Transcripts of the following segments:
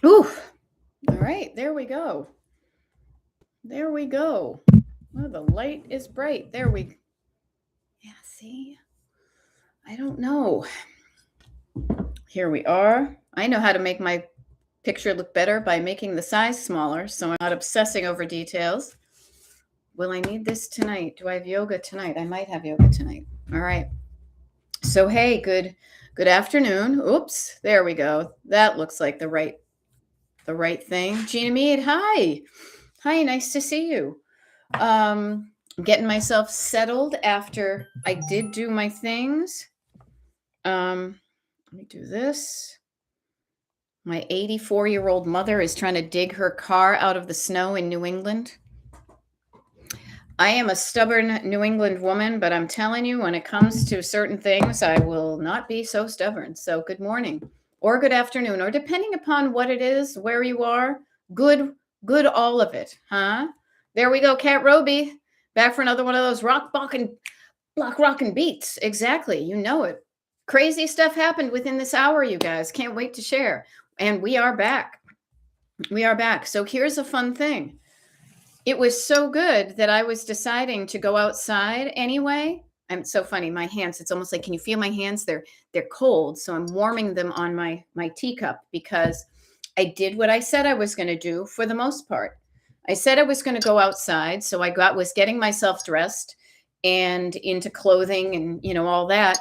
Ooh, all right, there we go. There we go. Oh, the light is bright. There we. Yeah, see? I don't know. Here we are. I know how to make my picture look better by making the size smaller, so I'm not obsessing over details. Will I need this tonight? Do I have yoga tonight? I might have yoga tonight. All right. So hey, good afternoon. Oops, there we go. That looks like the right thing. Gina Mead, hi. Hi, nice to see you. I'm getting myself settled after I did do my things. Let me do this. My 84-year-old mother is trying to dig her car out of the snow in New England. I am a stubborn New England woman, but I'm telling you, when it comes to certain things, I will not be so stubborn. So, good morning or good afternoon, or depending upon what it is, where you are, good, all of it, huh? There we go, Cat Roby, back for another one of those block rockin' beats. Exactly, you know it. Crazy stuff happened within this hour, you guys. Can't wait to share. And we are back. We are back. So here's a fun thing. It was so good that I was deciding to go outside anyway. I'm so funny. My hands, it's almost like, can you feel my hands? They're cold. So I'm warming them on my teacup because I did what I said I was going to do for the most part. I said I was going to go outside. So I was getting myself dressed and into clothing and, all that.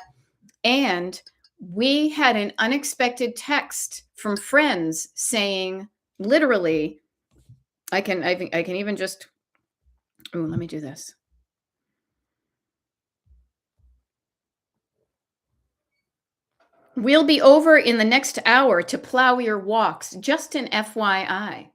And we had an unexpected text from friends saying, literally, I can even just, oh, let me do this. We'll be over in the next hour to plow your walks, just an FYI.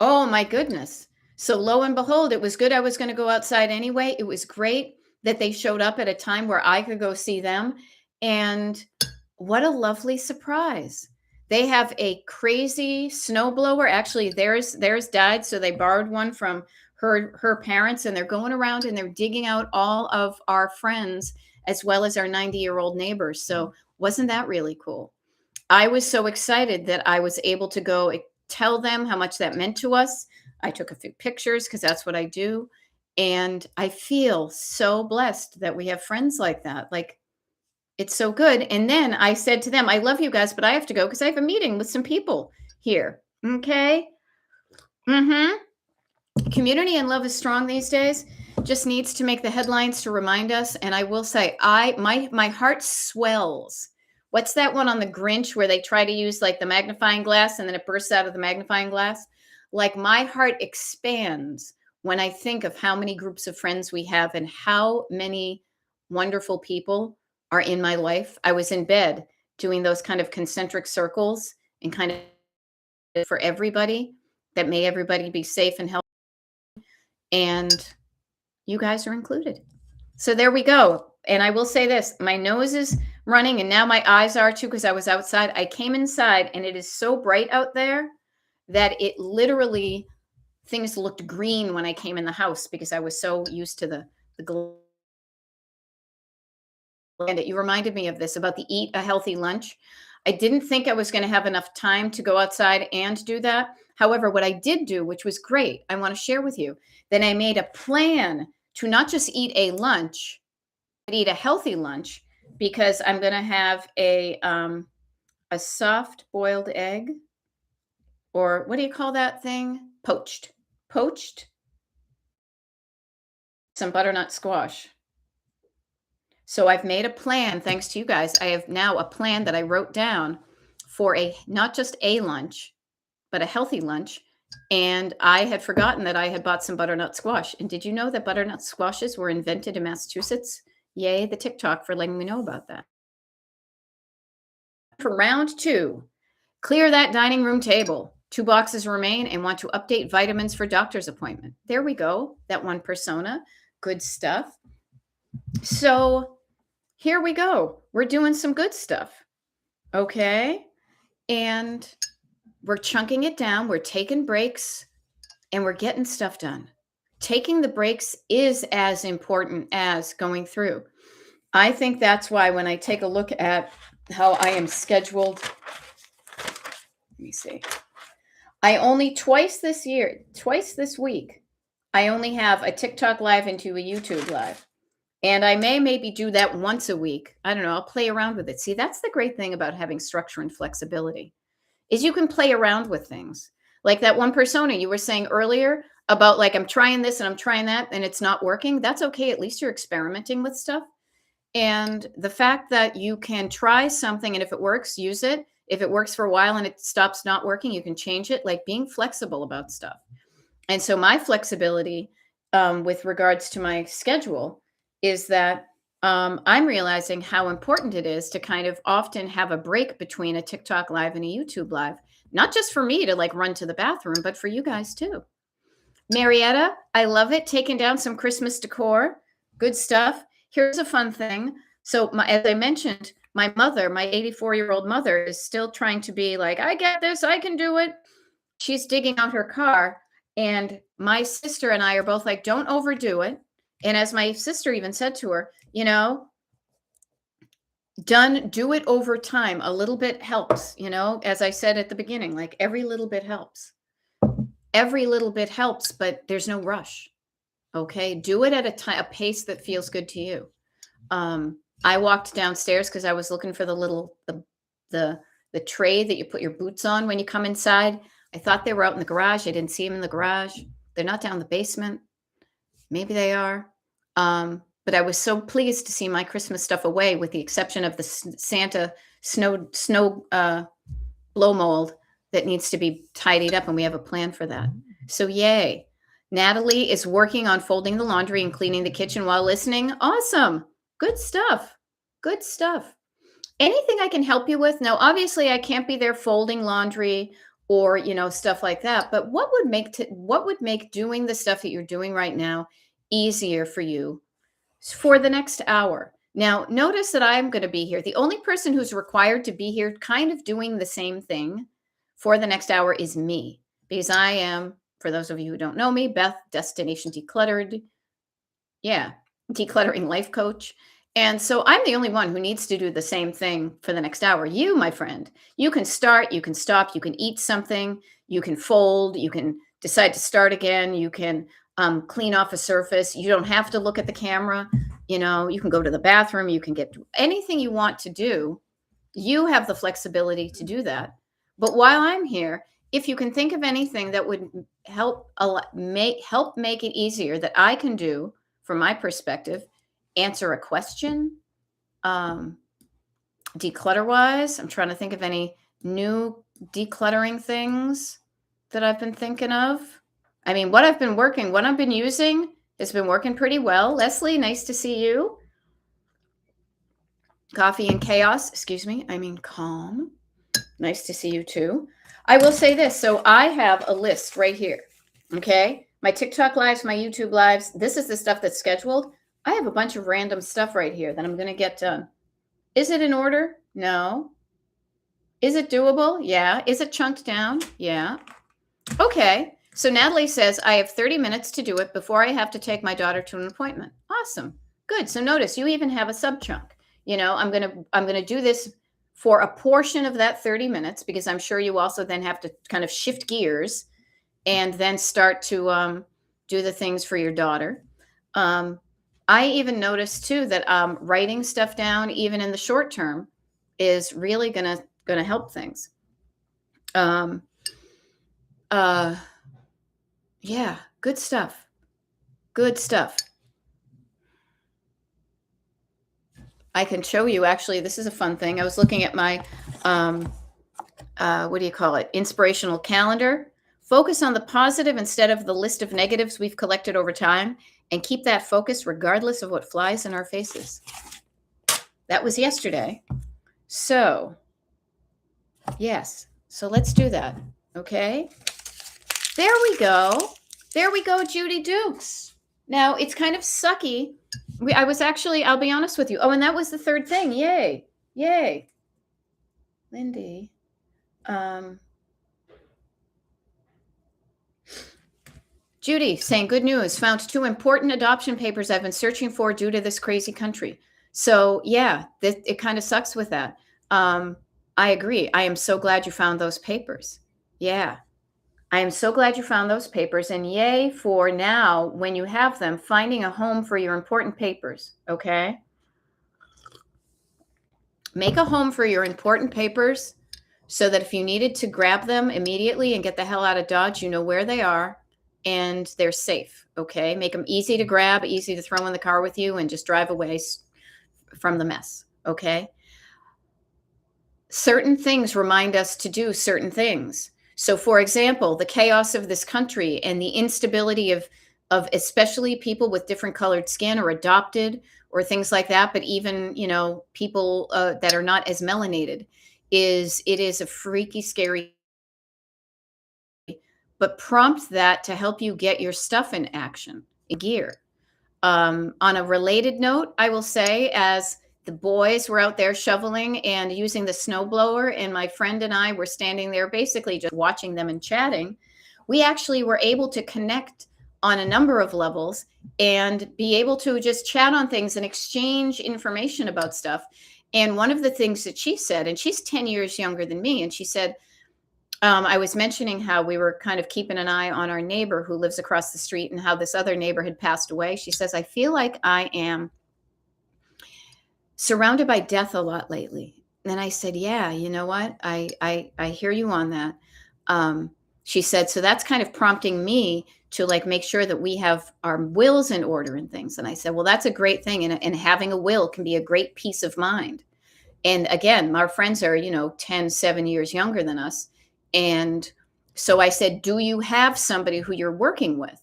Oh my goodness. So lo and behold, it was good I was going to go outside anyway. It was great that they showed up at a time where I could go see them. And what a lovely surprise. They have a crazy snowblower. Actually, theirs died, so they borrowed one from her parents, and they're going around and they're digging out all of our friends as well as our 90-year-old neighbors. So wasn't that really cool? I was so excited that I was able to go tell them how much that meant to us. I took a few pictures because that's what I do. And I feel so blessed that we have friends like that. Like, it's so good. And then I said to them, I love you guys, but I have to go because I have a meeting with some people here. Okay. Community and love is strong these days. Just needs to make the headlines to remind us. And I will say, my heart swells. What's that one on the Grinch where they try to use like the magnifying glass and then it bursts out of the magnifying glass? Like, my heart expands when I think of how many groups of friends we have and how many wonderful people are in my life. I was in bed doing those kind of concentric circles and kind of for everybody, that may everybody be safe and healthy. And you guys are included. So there we go. And I will say this, my nose is running and now my eyes are too because I was outside. I came inside and it is so bright out there that it literally, things looked green when I came in the house because I was so used to the glow. And you reminded me of this about the eat a healthy lunch. I didn't think I was going to have enough time to go outside and do that. However, what I did do, which was great, I want to share with you, then I made a plan to not just eat a lunch, but eat a healthy lunch because I'm going to have a soft boiled egg, or what do you call that thing? Poached, some butternut squash. So I've made a plan, thanks to you guys. I have now a plan that I wrote down for not just a lunch, but a healthy lunch. And I had forgotten that I had bought some butternut squash. And did you know that butternut squashes were invented in Massachusetts? Yay, the TikTok for letting me know about that. For round 2, clear that dining room table. 2 boxes remain and want to update vitamins for doctor's appointment. There we go. That one persona. Good stuff. So here we go. We're doing some good stuff. Okay. And we're chunking it down. We're taking breaks and we're getting stuff done. Taking the breaks is as important as going through. I think that's why when I take a look at how I am scheduled, let me me see. I only twice this week, I only have a TikTok live into a YouTube live. And I may maybe do that once a week. I don't know. I'll play around with it. See, that's the great thing about having structure and flexibility is you can play around with things. Like that one persona you were saying earlier about like, I'm trying this and I'm trying that and it's not working. That's okay. At least you're experimenting with stuff. And the fact that you can try something and if it works, use it. If it works for a while and it stops not working, you can change it, like being flexible about stuff. And so my flexibility with regards to my schedule is that I'm realizing how important it is to kind of often have a break between a TikTok live and a YouTube live, not just for me to like run to the bathroom, but for you guys too. Marietta, I love it. Taking down some Christmas decor. Good stuff. Here's a fun thing. So as I mentioned, my mother, my 84-year-old mother is still trying to be like, I get this, I can do it. She's digging out her car. And my sister and I are both like, don't overdo it. And as my sister even said to her, you know, do it over time. A little bit helps, you know, as I said at the beginning, like every little bit helps. Every little bit helps, but there's no rush. Okay. Do it at a pace that feels good to you. I walked downstairs because I was looking for the little, the tray that you put your boots on when you come inside. I thought they were out in the garage. I didn't see them in the garage. They're not down the basement. Maybe they are. But I was so pleased to see my Christmas stuff away with the exception of the Santa snow blow mold that needs to be tidied up. And we have a plan for that. So yay. Natalie is working on folding the laundry and cleaning the kitchen while listening. Awesome. Good stuff. Good stuff. Anything I can help you with? Now, obviously I can't be there folding laundry or, you know, stuff like that. But what would make doing the stuff that you're doing right now easier for you for the next hour? Now, notice that I'm going to be here. The only person who's required to be here kind of doing the same thing for the next hour is me, because I am, for those of you who don't know me, Beth, Destination Decluttered. Yeah, decluttering life coach. And so I'm the only one who needs to do the same thing for the next hour. You, my friend, you can start, you can stop, you can eat something, you can fold, you can decide to start again, you can clean off a surface. You don't have to look at the camera. You know, you can go to the bathroom, you can get anything you want to do. You have the flexibility to do that. But while I'm here, if you can think of anything that would help make it easier that I can do from my perspective, answer a question, declutter wise. I'm trying to think of any new decluttering things that I've been thinking of. I mean, what I've been using has been working pretty well. Leslie, nice to see you. Coffee and chaos. Excuse me. I mean, calm. Nice to see you too. I will say this. So I have a list right here. Okay. My TikTok lives, my YouTube lives. This is the stuff that's scheduled. I have a bunch of random stuff right here that I'm going to get done. Is it in order? No. Is it doable? Yeah. Is it chunked down? Yeah. Okay. So Natalie says, I have 30 minutes to do it before I have to take my daughter to an appointment. Awesome. Good. So notice you even have a sub chunk. You know, I'm going to do this for a portion of that 30 minutes, because I'm sure you also then have to kind of shift gears and then start to do the things for your daughter. I even noticed too that writing stuff down, even in the short term, is really gonna help things. Yeah, good stuff. Good stuff. I can show you, actually, this is a fun thing. I was looking at my, what do you call it? Inspirational calendar. Focus on the positive instead of the list of negatives we've collected over time, and keep that focus regardless of what flies in our faces. That was yesterday. So, yes. So let's do that. Okay. There we go. There we go, Judy Dukes. Now, it's kind of sucky. I'll be honest with you. Oh, and that was the third thing. Yay. Yay. Lindy. Judy saying, good news. Found 2 important adoption papers I've been searching for due to this crazy country. So, yeah, it kind of sucks with that. I agree. I am so glad you found those papers. Yeah. I am so glad you found those papers, and yay for now, when you have them, finding a home for your important papers, okay? Make a home for your important papers so that if you needed to grab them immediately and get the hell out of Dodge, you know where they are and they're safe, okay? Make them easy to grab, easy to throw in the car with you, and just drive away from the mess, okay? Certain things remind us to do certain things. So, for example, the chaos of this country and the instability of especially people with different colored skin or adopted or things like that, but even people that are not as melanated, it is a freaky, scary. But prompt that to help you get your stuff in action, in gear. On a related note, I will say, as the boys were out there shoveling and using the snowblower, and my friend and I were standing there basically just watching them and chatting, we actually were able to connect on a number of levels and be able to just chat on things and exchange information about stuff. And one of the things that she said, and she's 10 years younger than me, and she said, I was mentioning how we were kind of keeping an eye on our neighbor who lives across the street and how this other neighbor had passed away. She says, I feel like I am surrounded by death a lot lately. And I said, yeah, you know what? I hear you on that. She said, so that's kind of prompting me to like make sure that we have our wills in order and things. And I said, well, that's a great thing. And having a will can be a great peace of mind. And again, our friends are, 7 years younger than us. And so I said, do you have somebody who you're working with?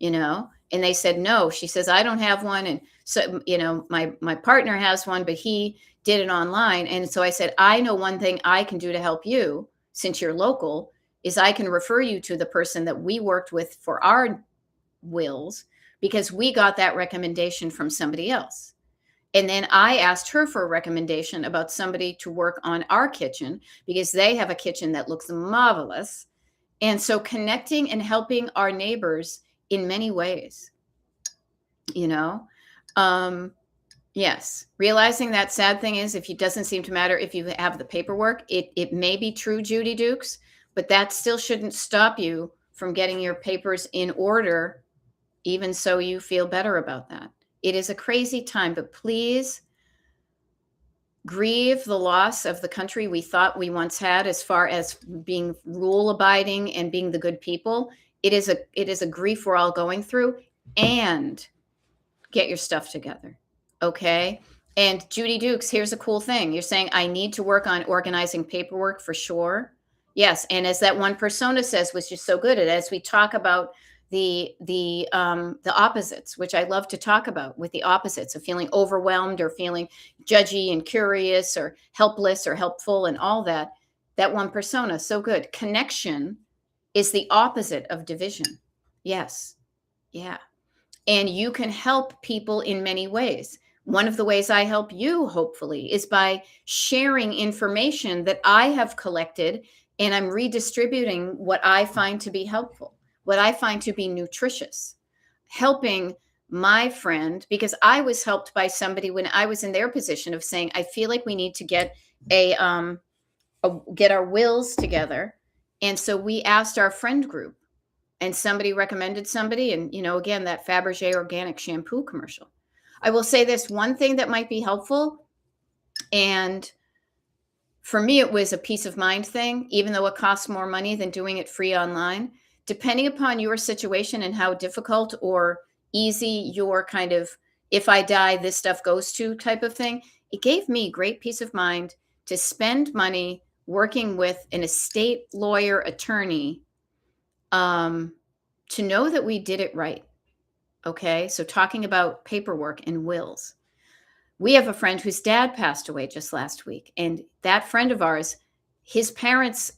And they said, no. She says, I don't have one. And so, my partner has one, but he did it online. And so I said, I know one thing I can do to help you, since you're local, is I can refer you to the person that we worked with for our wills, because we got that recommendation from somebody else. And then I asked her for a recommendation about somebody to work on our kitchen, because they have a kitchen that looks marvelous. And so connecting and helping our neighbors in many ways, you know. Yes, realizing that sad thing is, if it doesn't seem to matter if you have the paperwork, it may be true, Judy Dukes, but that still shouldn't stop you from getting your papers in order, even so you feel better about that. It is a crazy time, but please grieve the loss of the country we thought we once had, as far as being rule abiding and being the good people. It is a grief we're all going through, and get your stuff together. Okay. And Judy Dukes, here's a cool thing. You're saying, I need to work on organizing paperwork for sure. Yes. And as that one persona says, which is so good at, as we talk about the opposites, which I love to talk about, with the opposites of feeling overwhelmed or feeling judgy and curious or helpless or helpful and all that, that one persona, so good. Connection is the opposite of division. Yes. Yeah. And you can help people in many ways. One of the ways I help you, hopefully, is by sharing information that I have collected, and I'm redistributing what I find to be helpful, what I find to be nutritious, helping my friend, because I was helped by somebody when I was in their position of saying, I feel like we need to get get our wills together. And so we asked our friend group, and somebody recommended somebody. And, again, that Fabergé organic shampoo commercial. I will say this one thing that might be helpful. And for me, it was a peace of mind thing, even though it costs more money than doing it free online. Depending upon your situation and how difficult or easy your kind of, if I die, this stuff goes to type of thing, it gave me great peace of mind to spend money working with an estate lawyer attorney, to know that we did it right. Okay. So talking about paperwork and wills, we have a friend whose dad passed away just last week. And that friend of ours, his parents'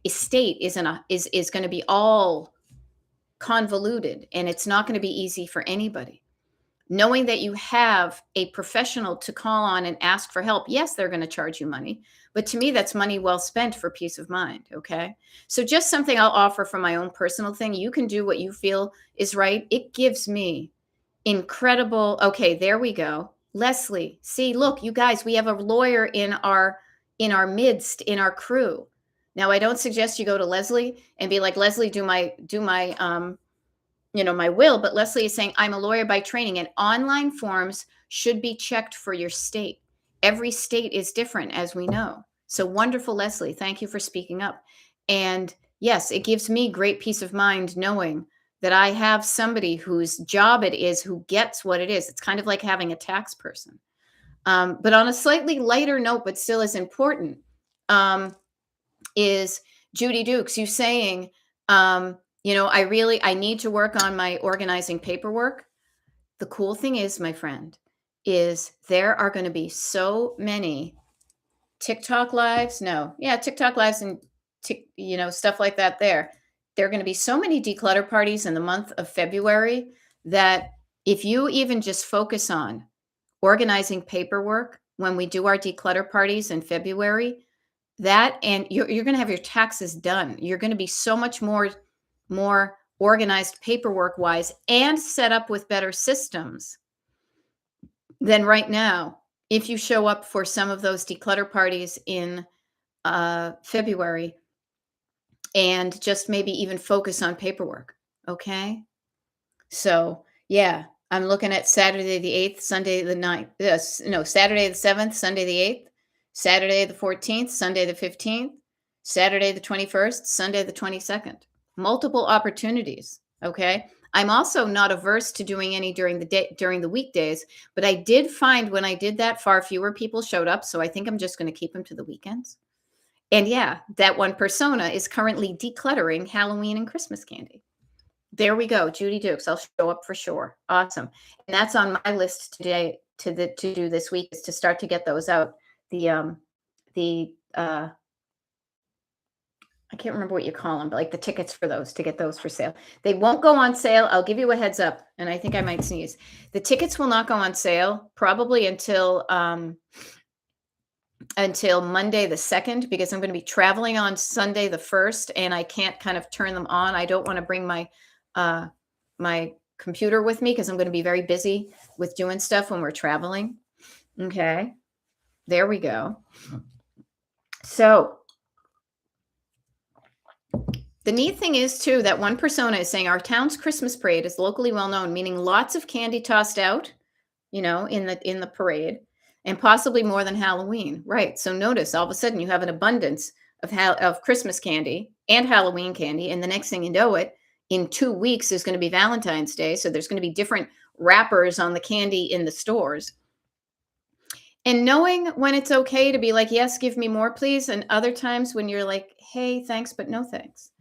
estate is going to be all convoluted, and it's not going to be easy for anybody. Knowing that you have a professional to call on and ask for help. Yes, they're going to charge you money, but to me, that's money well spent for peace of mind. Okay. So just something I'll offer from my own personal thing. You can do what you feel is right. It gives me incredible. Okay. There we go. Leslie, see, look, you guys, we have a lawyer in our in our midst, in our crew. Now, I don't suggest you go to Leslie and be like, Leslie, my will, but Leslie is saying, I'm a lawyer by training, and online forms should be checked for your state. Every state is different, as we know. So wonderful, Leslie. Thank you for speaking up. And yes, it gives me great peace of mind knowing that I have somebody whose job it is, who gets what it is. It's kind of like having a tax person. But on a slightly lighter note, but still as important, is Judy Dukes, you saying, I need to work on my organizing paperwork. The cool thing is, my friend, is there are going to be so many TikTok lives. No, yeah, TikTok lives and stuff like that. There are going to be so many declutter parties in the month of February that if you even just focus on organizing paperwork when we do our declutter parties in February, that and you're going to have your taxes done. You're going to be so much more organized paperwork wise and set up with better systems than right now if you show up for some of those declutter parties in February and just maybe even focus on paperwork. Okay. So, yeah, I'm looking at Saturday the 8th, Sunday the 9th. Saturday the 7th, Sunday the 8th, Saturday the 14th, Sunday the 15th, Saturday the 21st, Sunday the 22nd. Multiple opportunities. Okay. I'm also not averse to doing any during the weekdays, but I did find when I did that, far fewer people showed up. So I think I'm just going to keep them to the weekends. And yeah, that one persona is currently decluttering Halloween and Christmas candy. There we go, Judy Dukes. I'll show up for sure. Awesome. And that's on my list today to do this week, is to start to get those out. I can't remember what you call them, but like the tickets for those, to get those for sale. They won't go on sale. I'll give you a heads up, and I think I might sneeze. The tickets will not go on sale probably until Monday the 2nd, because I'm going to be traveling on Sunday the 1st, and I can't kind of turn them on. I don't want to bring my computer with me because I'm going to be very busy with doing stuff when we're traveling. Okay, there we go. So the neat thing is too, that one persona is saying our town's Christmas parade is locally well known, meaning lots of candy tossed out, in the parade, and possibly more than Halloween. Right. So notice all of a sudden you have an abundance of Christmas candy and Halloween candy. And the next thing you know it, in 2 weeks is going to be Valentine's Day. So there's going to be different wrappers on the candy in the stores. And knowing when it's okay to be like, yes, give me more, please. And other times when you're like, hey, thanks, but no thanks.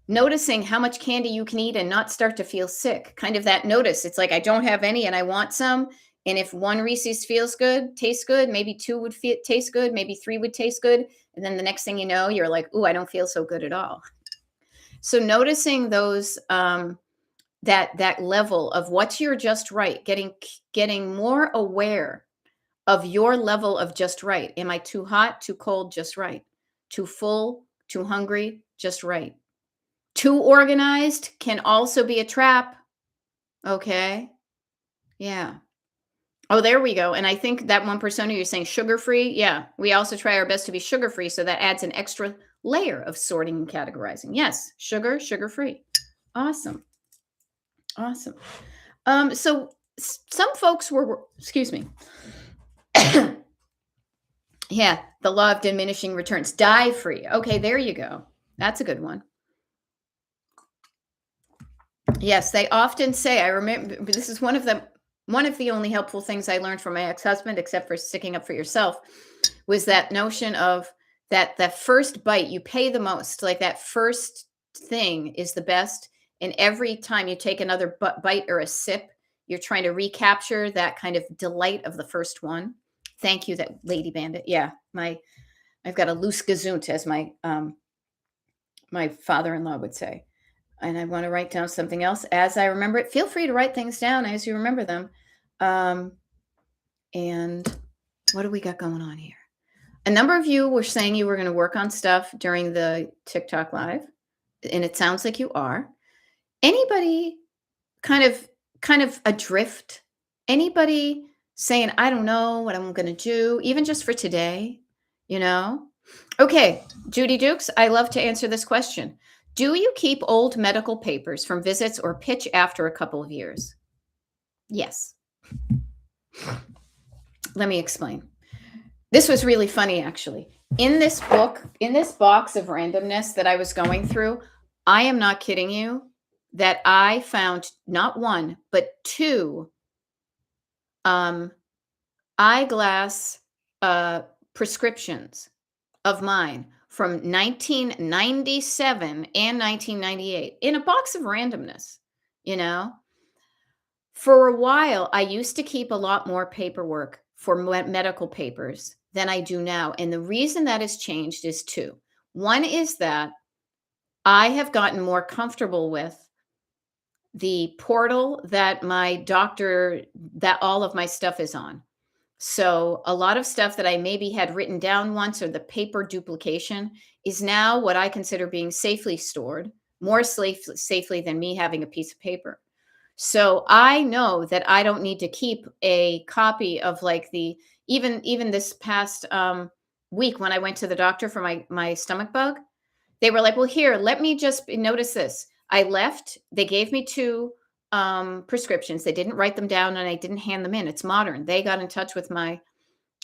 Noticing how much candy you can eat and not start to feel sick. Kind of that notice. It's like, I don't have any and I want some. And if one Reese's tastes good, maybe two would taste good, maybe three would taste good. And then the next thing you know, you're like, ooh, I don't feel so good at all. So noticing those, that level of what's your just right, getting more aware of your level of just right. Am I too hot, too cold, just right? Too full, too hungry, just right? Too organized can also be a trap. Okay. Yeah. Oh, there we go. And I think that one persona you're saying sugar-free. Yeah. We also try our best to be sugar-free. So that adds an extra layer of sorting and categorizing. Yes. Sugar-free. Awesome. Awesome. So some folks were, excuse me. Yeah. The law of diminishing returns. Die free. Okay. There you go. That's a good one. Yes, they often say, I remember, this is one of the only helpful things I learned from my ex-husband, except for sticking up for yourself, was that notion of that first bite, you pay the most. Like that first thing is the best. And every time you take another bite or a sip, you're trying to recapture that kind of delight of the first one. Thank you, that Lady Bandit. Yeah, I've got a loose gazoont, as my father-in-law would say. And I want to write down something else as I remember it. Feel free to write things down as you remember them. And what do we got going on here? A number of you were saying you were going to work on stuff during the TikTok live, and it sounds like you are. Anybody kind of adrift? Anybody saying, I don't know what I'm going to do, even just for today? you know? Okay, Judy Dukes, I love to answer this question. Do you keep old medical papers from visits or pitch after a couple of years? Yes. Let me explain. This was really funny, actually. In this book, in this box of randomness that I was going through, I am not kidding you that I found not one, but two um, eyeglass prescriptions of mine from 1997 and 1998 in a box of randomness, you know? For a while, I used to keep a lot more paperwork for medical papers than I do now. And the reason that has changed is two. One is that I have gotten more comfortable with the portal that my doctor, that all of my stuff is on. So a lot of stuff that I maybe had written down once or the paper duplication is now what I consider being safely stored, more safely than me having a piece of paper. So I know that I don't need to keep a copy of like the even this past week when I went to the doctor for my stomach bug, they were like, "Well, here, let me just notice this." I left. They gave me two prescriptions. They didn't write them down, and I didn't hand them in. It's modern. They got in touch with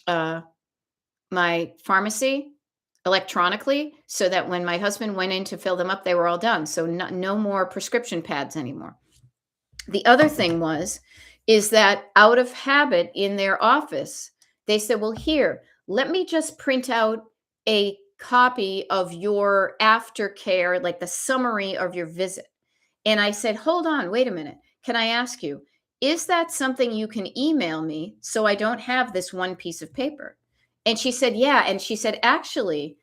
uh, my pharmacy electronically, so that when my husband went in to fill them up, they were all done. So no more prescription pads anymore. The other thing is that out of habit in their office, they said, "Well, here, let me just print out a copy of your aftercare, like the summary of your visit." And I said, "Hold on, wait a minute. Can I ask you, is that something you can email me so I don't have this one piece of paper?" And she said, "Yeah." And she said, "Actually,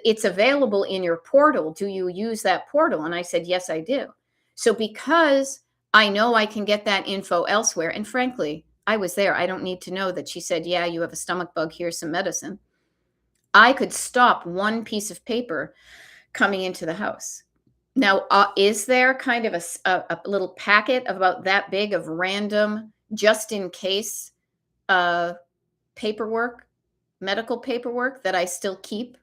it's available in your portal. Do you use that portal?" And I said, "Yes, I do." So because I know I can get that info elsewhere, and frankly, I was there. I don't need to know that she said, "Yeah, you have a stomach bug. Here's some medicine." I could stop one piece of paper coming into the house. Now, is there kind of a little packet of about that big of random, just in case uh, paperwork, medical paperwork that I still keep?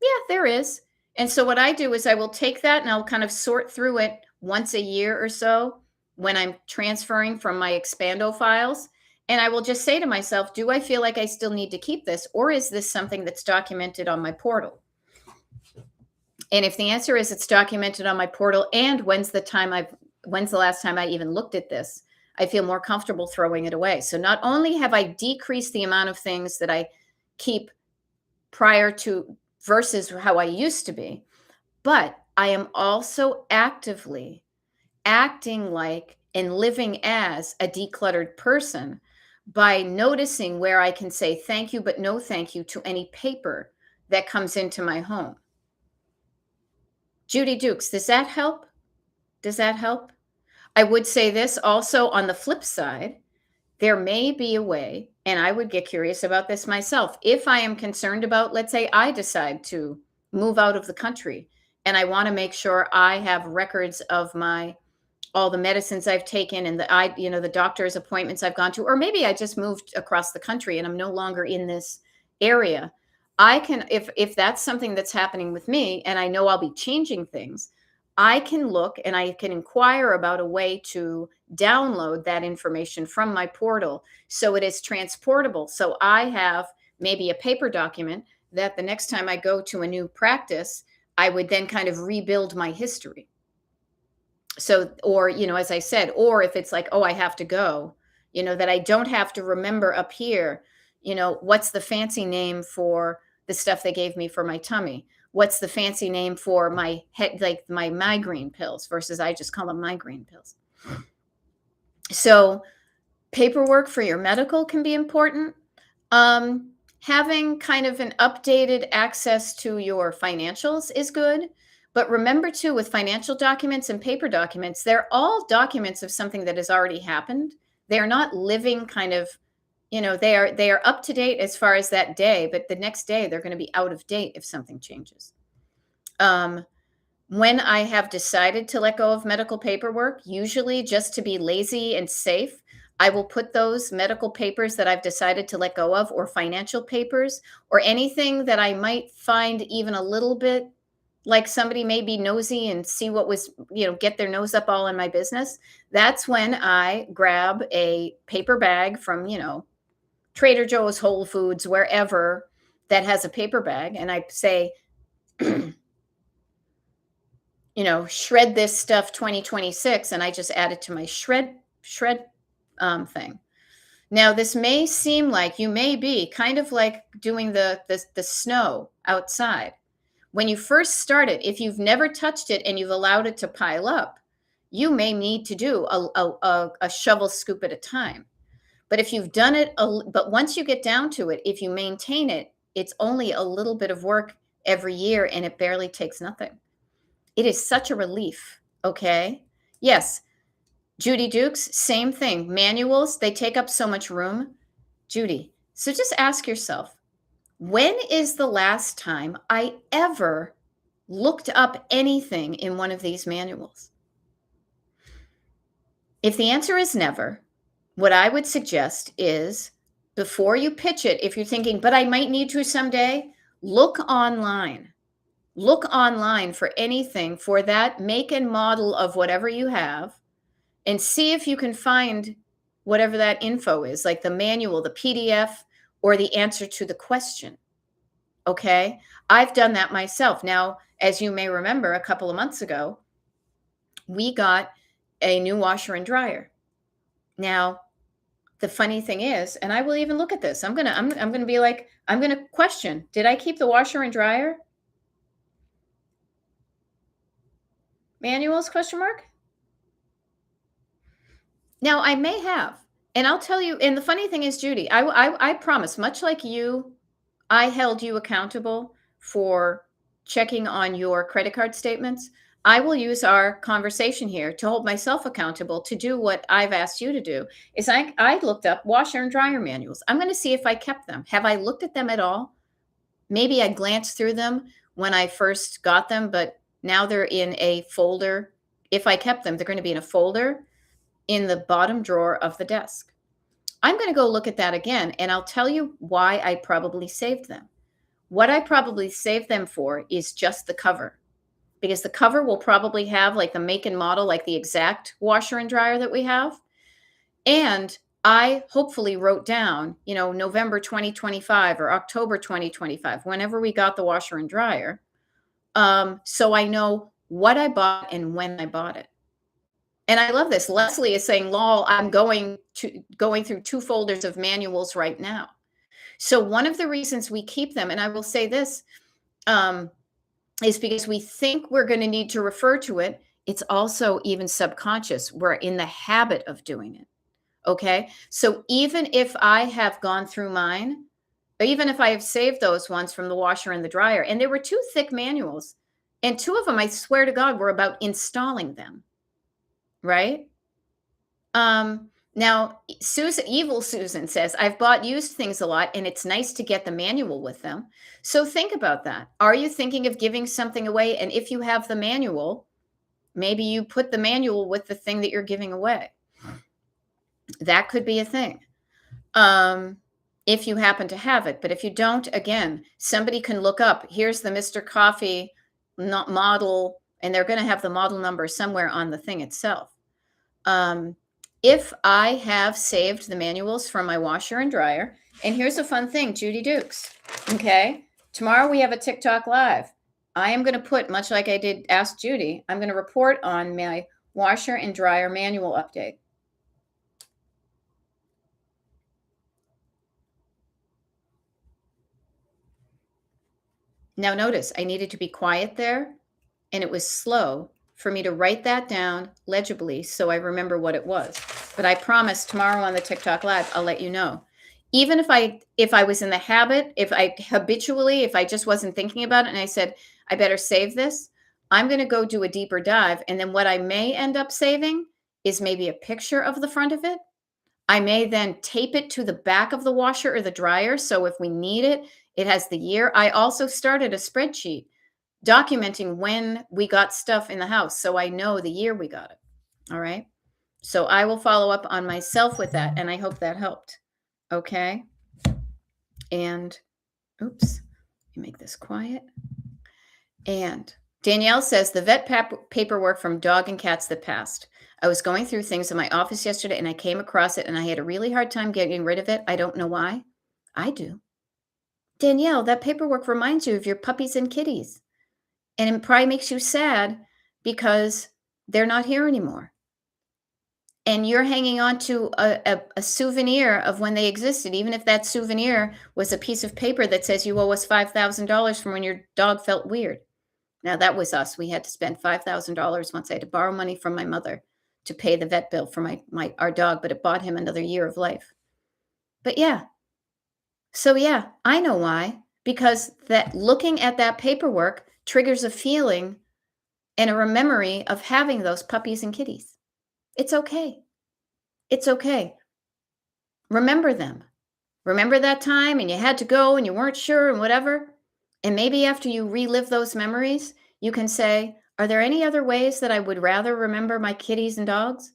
Yeah, there is. And so what I do is I will take that and I'll kind of sort through it once a year or so when I'm transferring from my Expando files. And I will just say to myself, do I feel like I still need to keep this? Or is this something that's documented on my portal? And if the answer is it's documented on my portal, and when's the last time I even looked at this, I feel more comfortable throwing it away. So not only have I decreased the amount of things that I keep prior to versus how I used to be, but I am also actively acting like and living as a decluttered person by noticing where I can say thank you, but no thank you to any paper that comes into my home. Judy Dukes, does that help? Does that help? I would say this also on the flip side, there may be a way, and I would get curious about this myself. If I am concerned about, let's say I decide to move out of the country and I want to make sure I have records of my all the medicines I've taken and the doctor's appointments I've gone to, or maybe I just moved across the country and I'm no longer in this area. I can, if that's something that's happening with me and I know I'll be changing things, I can look and I can inquire about a way to download that information from my portal so it is transportable. So I have maybe a paper document that the next time I go to a new practice, I would then kind of rebuild my history. So, or, as I said, or if it's like, oh, I have to go, that I don't have to remember up here, what's the fancy name for the stuff they gave me for my tummy? What's the fancy name for my head, like my migraine pills versus I just call them migraine pills. So paperwork for your medical can be important. Having kind of an updated access to your financials is good. But remember too, with financial documents and paper documents, they're all documents of something that has already happened. They're not living kind of, they are up to date as far as that day, but the next day they're going to be out of date if something changes. When I have decided to let go of medical paperwork, usually just to be lazy and safe, I will put those medical papers that I've decided to let go of, or financial papers, or anything that I might find even a little bit like somebody may be nosy and see what was, get their nose up all in my business. That's when I grab a paper bag from, Trader Joe's, Whole Foods, wherever that has a paper bag, and I say, shred this stuff 2026, and I just add it to my shred thing. Now, this may seem like you may be kind of like doing the snow outside. When you first start it, if you've never touched it and you've allowed it to pile up, you may need to do a shovel scoop at a time. But if you've done it, but once you get down to it, if you maintain it, it's only a little bit of work every year, and it barely takes nothing. It is such a relief. Okay. Yes. Judy Dukes, same thing. Manuals, they take up so much room. Judy, so just ask yourself, when is the last time I ever looked up anything in one of these manuals? If the answer is never, what I would suggest is, before you pitch it, if you're thinking, but I might need to someday, look online. Look online for anything for that make and model of whatever you have, and see if you can find whatever that info is, like the manual, the PDF, or the answer to the question. Okay. I've done that myself. Now, as you may remember, a couple of months ago, we got a new washer and dryer. Now, the funny thing is, and I will even look at this, I'm going to be like, I'm going to question, did I keep the washer and dryer manuals, question mark? Now, I may have, and I'll tell you, and the funny thing is, Judy, I promise, much like you, I held you accountable for checking on your credit card statements. I will use our conversation here to hold myself accountable to do what I've asked you to do. Is I looked up washer and dryer manuals. I'm going to see if I kept them. Have I looked at them at all? Maybe I glanced through them when I first got them, but now they're in a folder. If I kept them, they're going to be in a folder in the bottom drawer of the desk. I'm going to go look at that again, and I'll tell you why I probably saved them. What I probably saved them for is just the cover, because the cover will probably have like the make and model, like the exact washer and dryer that we have. And I hopefully wrote down, November 2025 or October 2025, whenever we got the washer and dryer. So I know what I bought and when I bought it. And I love this. Leslie is saying, lol, I'm going through 2 folders of manuals right now. So one of the reasons we keep them, and I will say this, is because we think we're going to need to refer to it. It's also even subconscious. We're in the habit of doing it. Okay. So even if I have gone through mine, or even if I have saved those ones from the washer and the dryer, and there were 2 thick manuals, and 2 of them, I swear to God, were about installing them. Right? Now, Evil Susan says, I've bought used things a lot, and it's nice to get the manual with them. So think about that. Are you thinking of giving something away? And if you have the manual, maybe you put the manual with the thing that you're giving away. That could be a thing. If you happen to have it. But if you don't, again, somebody can look up, here's the Mr. Coffee model, and they're going to have the model number somewhere on the thing itself. If I have saved the manuals from my washer and dryer, and here's a fun thing, Judy Dukes. Okay. Tomorrow we have a TikTok live. I am going to put, much like I did Ask Judy, I'm going to report on my washer and dryer manual update. Now notice, I needed to be quiet there, and it was slow for me to write that down legibly so I remember what it was. But I promise tomorrow on the TikTok live, I'll let you know. Even if I was in the habit, if I just wasn't thinking about it and I said, I better save this, I'm going to go do a deeper dive. And then what I may end up saving is maybe a picture of the front of it. I may then tape it to the back of the washer or the dryer. So if we need it, it has the year. I also started a spreadsheet documenting when we got stuff in the house, so I know the year we got it. All right. So I will follow up on myself with that, and I hope that helped. Okay. And oops, let me make this quiet. And Danielle says the vet paperwork from dog and cats that passed. I was going through things in my office yesterday and I came across it and I had a really hard time getting rid of it. I don't know why. I do. Danielle, that paperwork reminds you of your puppies and kitties. And it probably makes you sad because they're not here anymore. And you're hanging on to a souvenir of when they existed, even if that souvenir was a piece of paper that says you owe us $5,000 from when your dog felt weird. Now, that was us. We had to spend $5,000 once. I had to borrow money from my mother to pay the vet bill for our dog, but it bought him another year of life. But yeah. So yeah, I know why. Because that looking at that paperwork triggers a feeling and a memory of having those puppies and kitties. It's okay. It's okay. Remember them. Remember that time and you had to go and you weren't sure and whatever. And maybe after you relive those memories, you can say, are there any other ways that I would rather remember my kitties and dogs?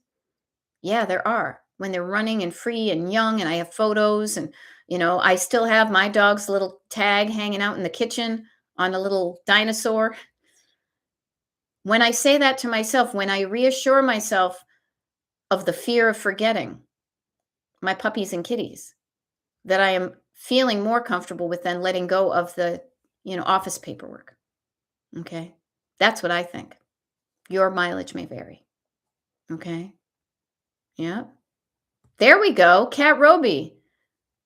Yeah, there are. When they're running and free and young, and I have photos, and I still have my dog's little tag hanging out in the kitchen on a little dinosaur. When I say that to myself, when I reassure myself of the fear of forgetting my puppies and kitties, that I am feeling more comfortable with than letting go of the, office paperwork. Okay. That's what I think. Your mileage may vary. Okay. Yeah. There we go. Kat Roby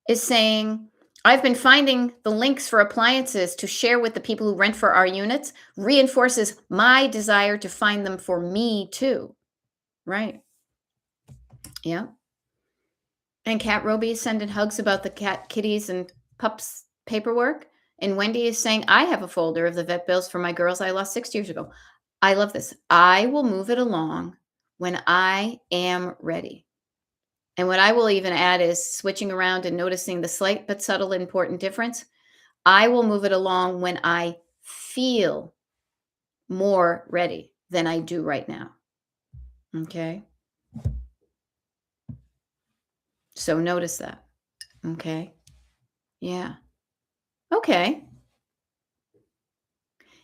is saying, I've been finding the links for appliances to share with the people who rent for our units reinforces my desire to find them for me too. Right. Yeah. And Kat Roby is sending hugs about the cat, kitties, and pups paperwork. And Wendy is saying, I have a folder of the vet bills for my girls I lost 6 years ago. I love this. I will move it along when I am ready. And what I will even add is switching around and noticing the slight but subtle important difference. I will move it along when I feel more ready than I do right now. Okay. So notice that. Okay. Yeah. Okay.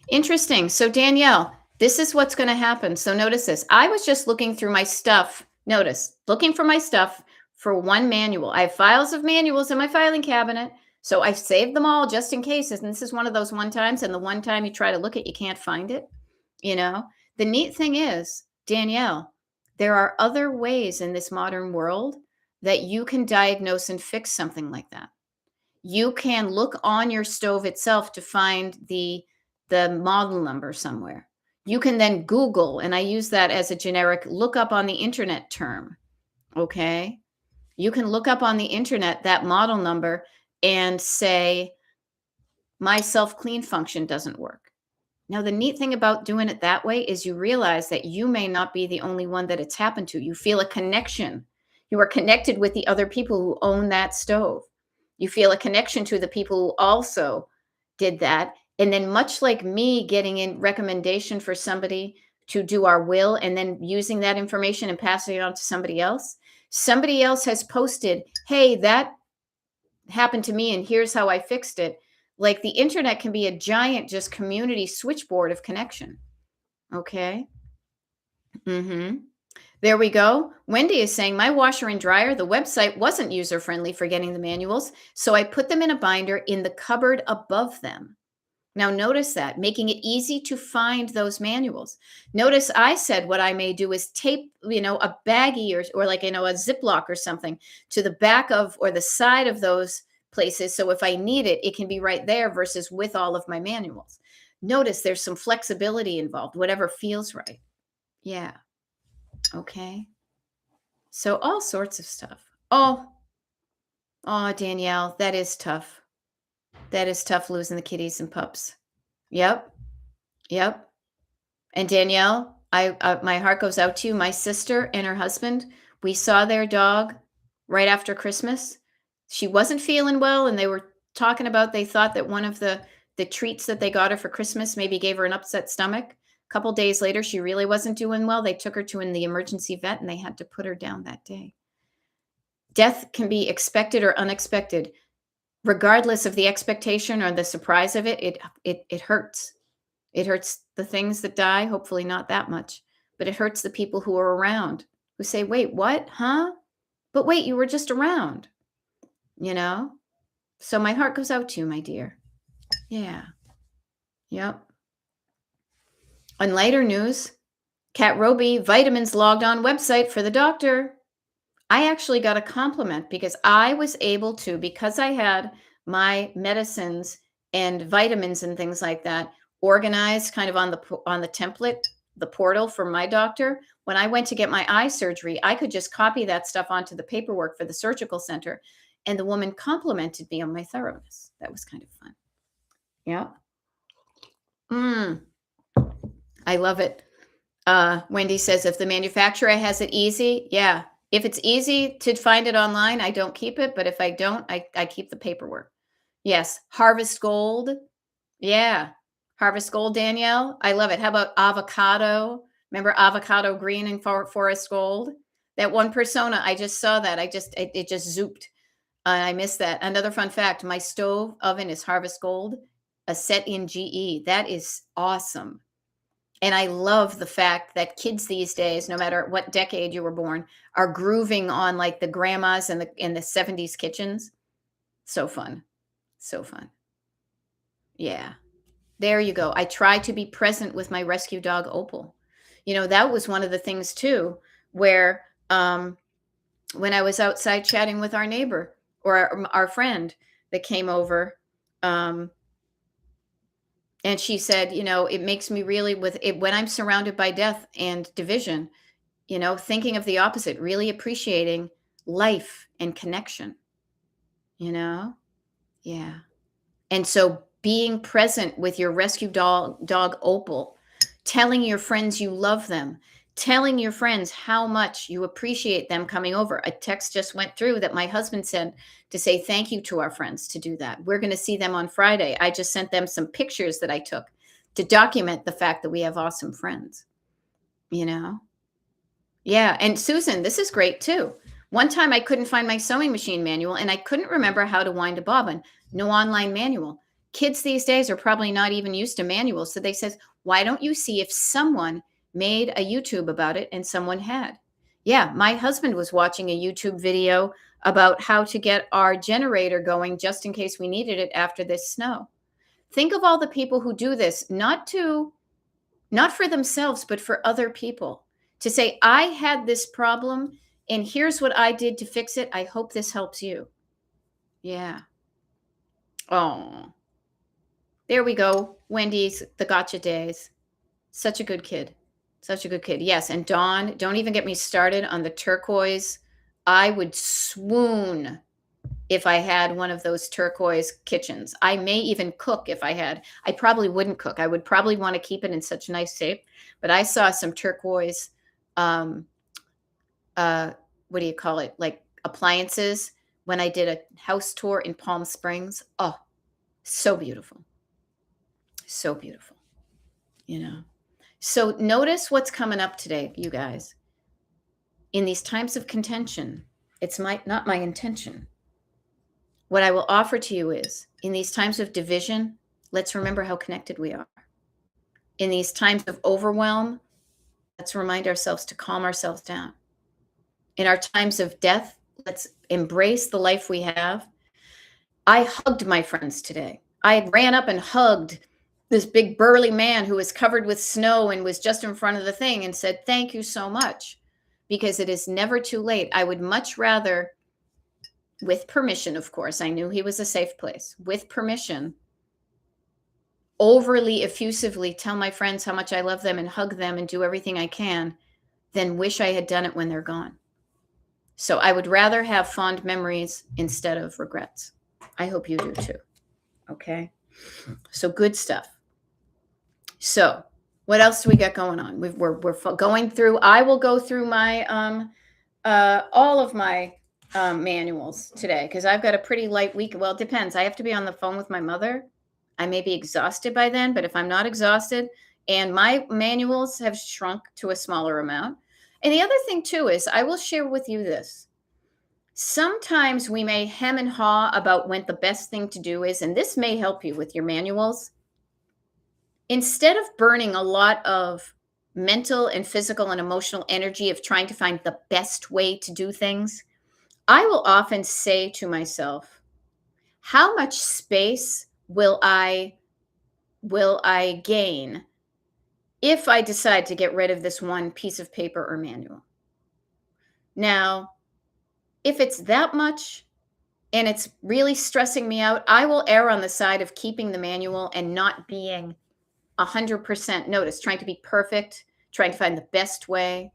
Interesting. So Danielle, this is what's going to happen. So notice this. I was just looking through my stuff. Notice, looking for my stuff for one manual. I have files of manuals in my filing cabinet. So I saved them all just in case. And this is one of those one times. And the one time you try to look it, you can't find it. The neat thing is, Danielle, there are other ways in this modern world that you can diagnose and fix something like that. You can look on your stove itself to find the model number somewhere. You can then Google, and I use that as a generic look up on the internet term. Okay. You can look up on the internet that model number and say, my self clean function doesn't work. Now, the neat thing about doing it that way is you realize that you may not be the only one that it's happened to. You feel a connection. You are connected with the other people who own that stove. You feel a connection to the people who also did that. And then much like me getting in recommendation for somebody to do our will and then using that information and passing it on to somebody else has posted, hey, that happened to me and here's how I fixed it. Like the internet can be a giant just community switchboard of connection. Okay. There we go. Wendy is saying my washer and dryer, the website wasn't user friendly for getting the manuals. So I put them in a binder in the cupboard above them. Now notice that, making it easy to find those manuals. Notice I said what I may do is tape, a baggie or like, a Ziploc or something to the back of or the side of those places. So if I need it, it can be right there versus with all of my manuals. Notice there's some flexibility involved, whatever feels right. Yeah. Okay. So all sorts of stuff. Oh, Danielle, that is tough. That is tough losing the kitties and pups. Yep. Yep. And Danielle, my heart goes out to you. My sister and her husband, we saw their dog right after Christmas. She wasn't feeling well, and they were talking about they thought that one of the treats that they got her for Christmas maybe gave her an upset stomach. A couple days later, she really wasn't doing well. They took her to the emergency vet and they had to put her down that day. Death can be expected or unexpected. Regardless of the expectation or the surprise of it, it hurts. It hurts the things that die, hopefully not that much, but it hurts the people who are around, who say, "Wait, what? Huh? But wait, you were just around." You know? So my heart goes out to you, my dear. Yeah. Yep. On lighter news, Kat Roby, vitamins logged on website for the doctor. I actually got a compliment because I was able to, because I had my medicines and vitamins and things like that organized kind of on the template, the portal for my doctor. When I went to get my eye surgery, I could just copy that stuff onto the paperwork for the surgical center, and the woman complimented me on my thoroughness. That was kind of fun. Yeah. I love it. Wendy says, if the manufacturer has it easy, yeah. If it's easy to find it online, I don't keep it. But if I don't, I keep the paperwork. Yes. Harvest Gold. Yeah. Harvest Gold, Danielle. I love it. How about avocado? Remember avocado green and forest gold? That one persona, I just saw that. It just zooped. I missed that. Another fun fact, my stove oven is Harvest Gold, a set in GE. That is awesome. And I love the fact that kids these days, no matter what decade you were born, are grooving on like the grandmas in the 70s kitchens. So fun. So fun. Yeah. There you go. I try to be present with my rescue dog, Opal. That was one of the things too, where when I was outside chatting with our neighbor or our friend that came over, and she said, it makes me really when I'm surrounded by death and division, thinking of the opposite, really appreciating life and connection, Yeah. And so being present with your rescue dog Opal, telling your friends you love them, telling your friends how much you appreciate them coming over. A text just went through that my husband sent to say thank you to our friends to do that. We're going to see them on Friday. I just sent them some pictures that I took to document the fact that we have awesome friends, Yeah. And Susan, this is great too. One time I couldn't find my sewing machine manual and I couldn't remember how to wind a bobbin. No online manual. Kids these days are probably not even used to manuals. So they says, why don't you see if someone made a YouTube about it and someone had? Yeah, my husband was watching a YouTube video about how to get our generator going just in case we needed it after this snow. Think of all the people who do this, not for themselves, but for other people. To say, I had this problem and here's what I did to fix it. I hope this helps you. Yeah. Oh, there we go. Wendy's, the gotcha days. Such a good kid. Such a good kid. Yes. And Dawn, don't even get me started on the turquoise. I would swoon if I had one of those turquoise kitchens. I may even cook if I had. I probably wouldn't cook. I would probably want to keep it in such nice shape. But I saw some turquoise, what do you call it? Like appliances when I did a house tour in Palm Springs. Oh, so beautiful. So beautiful. So notice what's coming up today, you guys. In these times of contention, it's not my intention. What I will offer to you is, in these times of division, let's remember how connected we are. In these times of overwhelm, let's remind ourselves to calm ourselves down. In our times of death, let's embrace the life we have. I hugged my friends today. I ran up and hugged this big burly man who was covered with snow and was just in front of the thing and said, thank you so much, because it is never too late. I would much rather, with permission, of course, I knew he was a safe place, with permission, overly effusively tell my friends how much I love them and hug them and do everything I can than wish I had done it when they're gone. So I would rather have fond memories instead of regrets. I hope you do too. Okay. So good stuff. So what else do we got going on? We're going through, I will go through my, all of my manuals today, because I've got a pretty light week. Well, it depends. I have to be on the phone with my mother. I may be exhausted by then, but if I'm not exhausted, And my manuals have shrunk to a smaller amount. And the other thing too is I will share with you this. Sometimes we may hem and haw about when the best thing to do is, and this may help you with your manuals. Instead of burning a lot of mental and physical and emotional energy of trying to find the best way to do things, I will often say to myself, how much space will I gain if I decide to get rid of this one piece of paper or manual? Now, if it's that much and it's really stressing me out, I will err on the side of keeping the manual and not being 100% notice, trying to be perfect, trying to find the best way,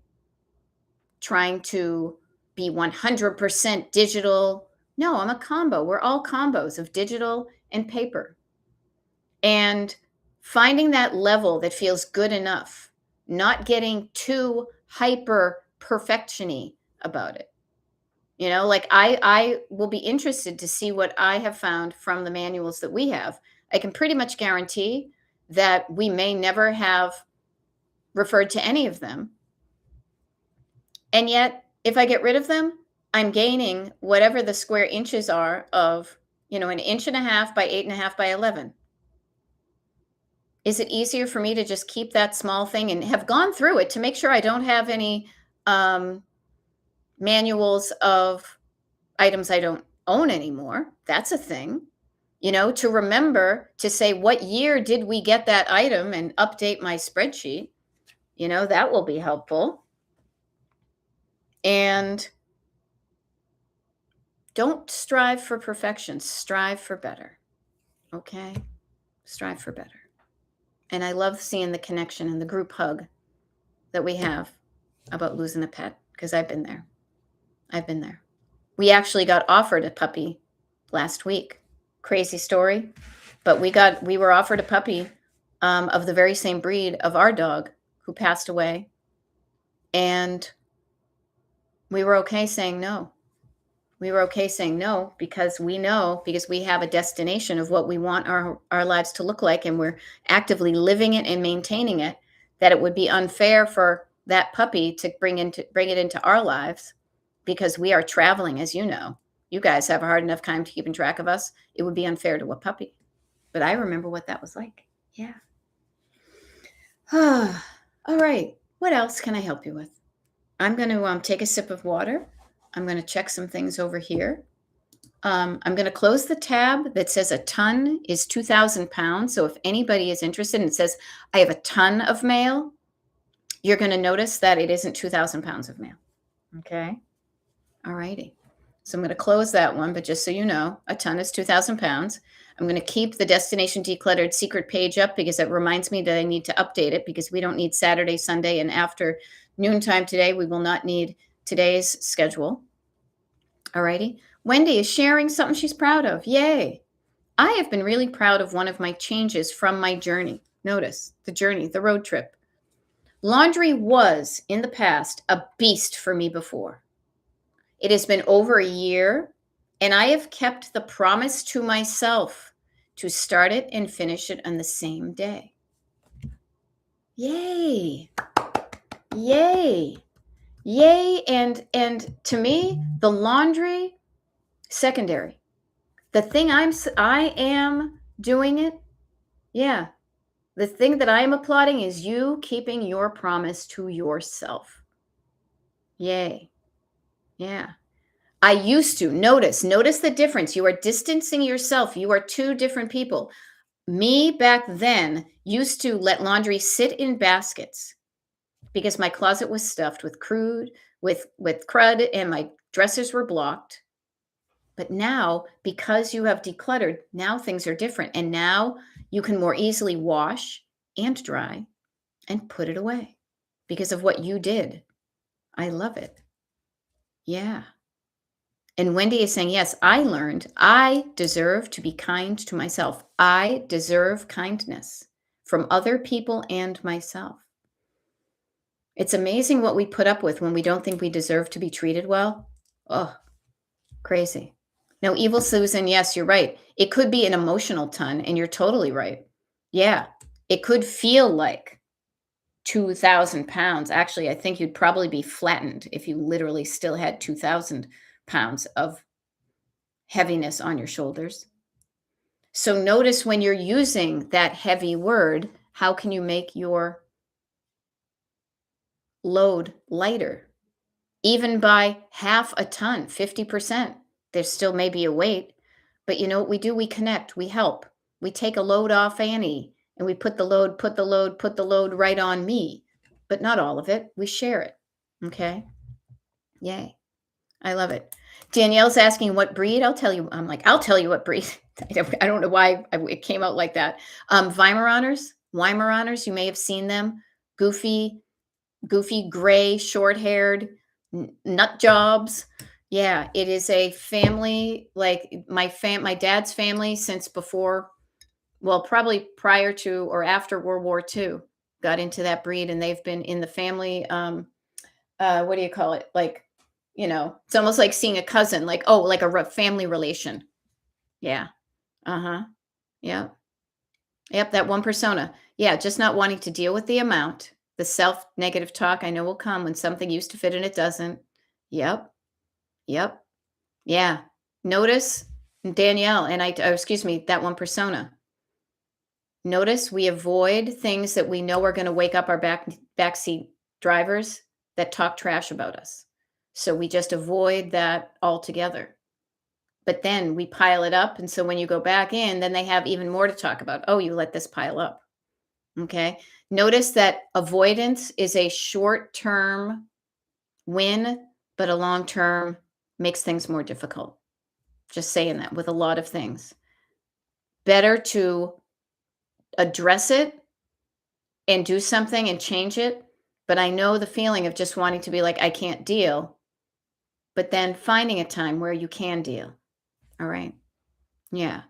trying to be 100% digital. No, I'm a combo. We're all combos of digital and paper. And finding that level that feels good enough, not getting too hyper perfectiony about it. You know, like I will be interested to see what I have found from the manuals that we have. I can pretty much guarantee that we may never have referred to any of them. And yet, if I get rid of them, I'm gaining whatever the square inches are of, an inch and a half by 8.5 by 11. Is it easier for me to just keep that small thing and have gone through it to make sure I don't have any manuals of items I don't own anymore? That's a thing. To remember to say, what year did we get that item and update my spreadsheet? That will be helpful. And don't strive for perfection. Strive for better. Okay? Strive for better. And I love seeing the connection and the group hug that we have about losing a pet, because I've been there. We actually got offered a puppy last week. Crazy story. But we were offered a puppy of the very same breed of our dog who passed away. And we were okay saying no. Because we have a destination of what we want our lives to look like, and we're actively living it and maintaining it, that it would be unfair for that puppy to bring it into our lives, because we are traveling, as you know. You guys have a hard enough time keeping track of us. It would be unfair to a puppy. But I remember what that was like. Yeah. All right. What else can I help you with? I'm going to take a sip of water. I'm going to check some things over here. I'm going to close the tab that says a ton is 2,000 pounds. So if anybody is interested and it says I have a ton of mail, you're going to notice that it isn't 2,000 pounds of mail. Okay. All righty. So I'm going to close that one, but just so you know, a ton is 2,000 pounds. I'm going to keep the Destination Decluttered secret page up because it reminds me that I need to update it, because we don't need Saturday, Sunday, and after noontime today. We will not need today's schedule. All righty. Wendy is sharing something she's proud of. Yay. I have been really proud of one of my changes from my journey. Notice the journey, the road trip. Laundry was, in the past, a beast for me before. It has been over a year, and I have kept the promise to myself to start it and finish it on the same day. Yay. Yay. Yay. And to me, the laundry, secondary. The thing I am doing it. Yeah. The thing that I am applauding is you keeping your promise to yourself. Yay. Yeah. I used to notice the difference. You are distancing yourself. You are two different people. Me back then used to let laundry sit in baskets because my closet was stuffed with crud, and my dressers were blocked. But now, because you have decluttered, now things are different. And now you can more easily wash and dry and put it away because of what you did. I love it. Yeah. And Wendy is saying, yes, I learned I deserve to be kind to myself. I deserve kindness from other people and myself. It's amazing what we put up with when we don't think we deserve to be treated well. Oh, crazy. Now, Evil Susan, yes, you're right. It could be an emotional ton, and you're totally right. Yeah, it could feel like 2,000 pounds. Actually, I think you'd probably be flattened if you literally still had 2,000 pounds of heaviness on your shoulders. So notice when you're using that heavy word, how can you make your load lighter? Even by half a ton, 50%, there still may be a weight. But you know what we do? We connect, we help. We take a load off Annie and we put the load, put the load right on me. But not all of it. We share it. Okay. Yay. I love it. Danielle's asking what breed. I'll tell you. I'm like, I'll tell you what breed. I don't know why it came out like that. Weimaraners. You may have seen them. Goofy, gray, short-haired nut jobs. Yeah, it is a family like my dad's family since before, well, probably prior to or after World War II got into that breed, and they've been in the family. What do you call it? Like, it's almost like seeing a cousin, like, oh, like a family relation. Yeah. Uh-huh. Yeah. Yep, that one persona. Yeah, just not wanting to deal with the amount. The self-negative talk I know will come when something used to fit and it doesn't. Yep. Yep. Yeah. Notice Danielle and excuse me, that one persona. Notice we avoid things that we know are going to wake up our backseat drivers that talk trash about us. So we just avoid that altogether. But then we pile it up. And so when you go back in, then they have even more to talk about. Oh, you let this pile up. Okay. Notice that avoidance is a short-term win, but a long-term makes things more difficult. Just saying that with a lot of things. Better to address it and do something and change it. But I know the feeling of just wanting to be like, I can't deal, but then finding a time where you can deal. All right. Yeah.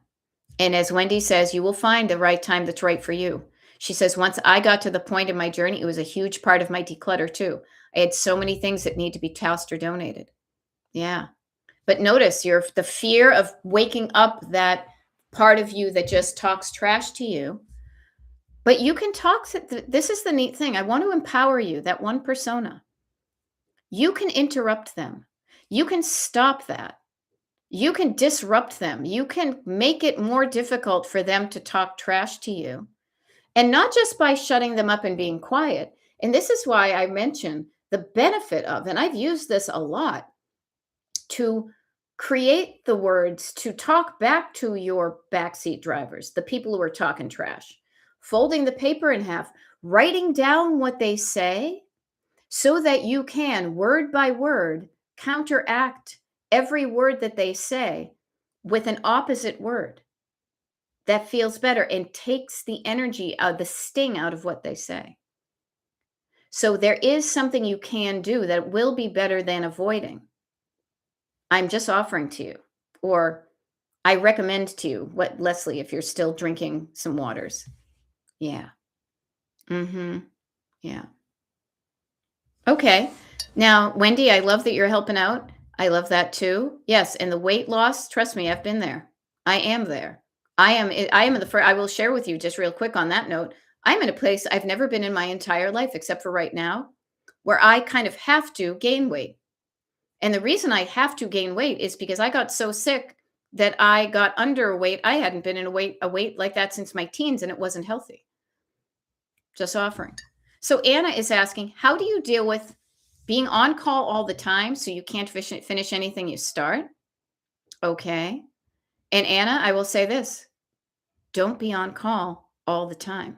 And as Wendy says, you will find the right time that's right for you. She says, once I got to the point in my journey, it was a huge part of my declutter too. I had so many things that need to be tossed or donated. Yeah. But notice the fear of waking up that part of you that just talks trash to you. But you can talk. This is the neat thing. I want to empower you, that one persona. You can interrupt them. You can stop that. You can disrupt them. You can make it more difficult for them to talk trash to you. And not just by shutting them up and being quiet. And this is why I mention the benefit of, and I've used this a lot, to create the words to talk back to your backseat drivers, the people who are talking trash, folding the paper in half, writing down what they say so that you can, word by word, counteract every word that they say with an opposite word that feels better and takes the energy out, the sting out of what they say. So there is something you can do that will be better than avoiding. I'm just offering to you, or I recommend to you, what, Leslie, if you're still drinking some waters. Yeah. Mm-hmm. Yeah. Okay. Now, Wendy, I love that you're helping out. I love that too. Yes. And the weight loss, trust me, I've been there. I am there. I am in the first, I will share with you just real quick on that note. I'm in a place I've never been in my entire life, except for right now, where I kind of have to gain weight. And the reason I have to gain weight is because I got so sick that I got underweight. I hadn't been in a weight like that since my teens, and it wasn't healthy. Just offering. So Anna is asking, how do you deal with being on call all the time so you can't finish anything you start? Okay. And Anna, I will say this. Don't be on call all the time.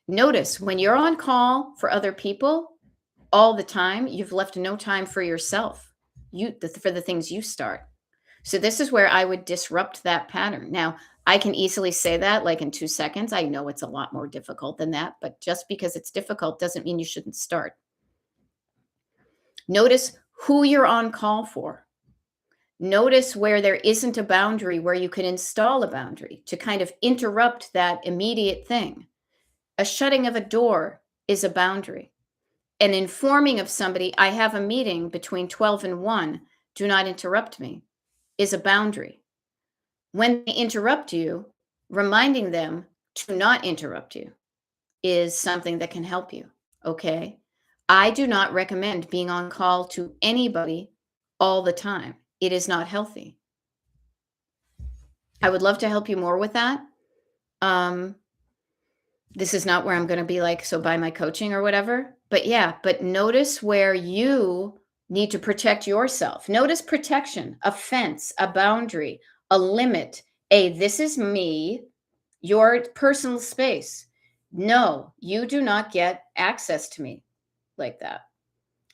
Notice when you're on call for other people all the time, you've left no time for yourself, for the things you start. So this is where I would disrupt that pattern. Now, I can easily say that like in 2 seconds. I know it's a lot more difficult than that, but just because it's difficult doesn't mean you shouldn't start. Notice who you're on call for. Notice where there isn't a boundary, where you can install a boundary to kind of interrupt that immediate thing. A shutting of a door is a boundary. An informing of somebody, I have a meeting between 12 and 1, do not interrupt me, is a boundary. When they interrupt you, reminding them to not interrupt you is something that can help you. Okay. I do not recommend being on call to anybody all the time. It is not healthy. I would love to help you more with that. Um, this is not where I'm going to be like, so buy my coaching or whatever. But yeah, but notice where you need to protect yourself. Notice protection, a fence, a boundary, a limit, this is me, your personal space. No, you do not get access to me like that.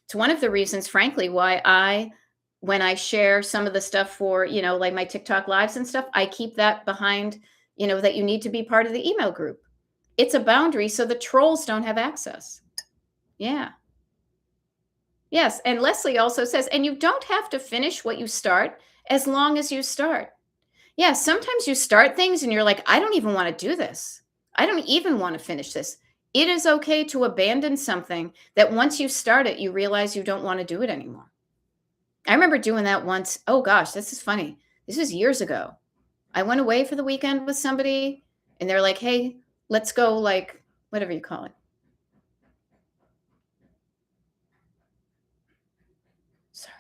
It's one of the reasons, frankly, why when I share some of the stuff for, like my TikTok lives and stuff, I keep that behind, that you need to be part of the email group. It's a boundary so the trolls don't have access. Yeah. Yes. And Leslie also says, and you don't have to finish what you start as long as you start. Yeah. Sometimes you start things and you're like, I don't even want to do this. I don't even want to finish this. It is okay to abandon something that once you start it, you realize you don't want to do it anymore. I remember doing that once. Oh gosh, this is funny. This was years ago. I went away for the weekend with somebody and they're like, hey, let's go, like, whatever you call it. Sorry.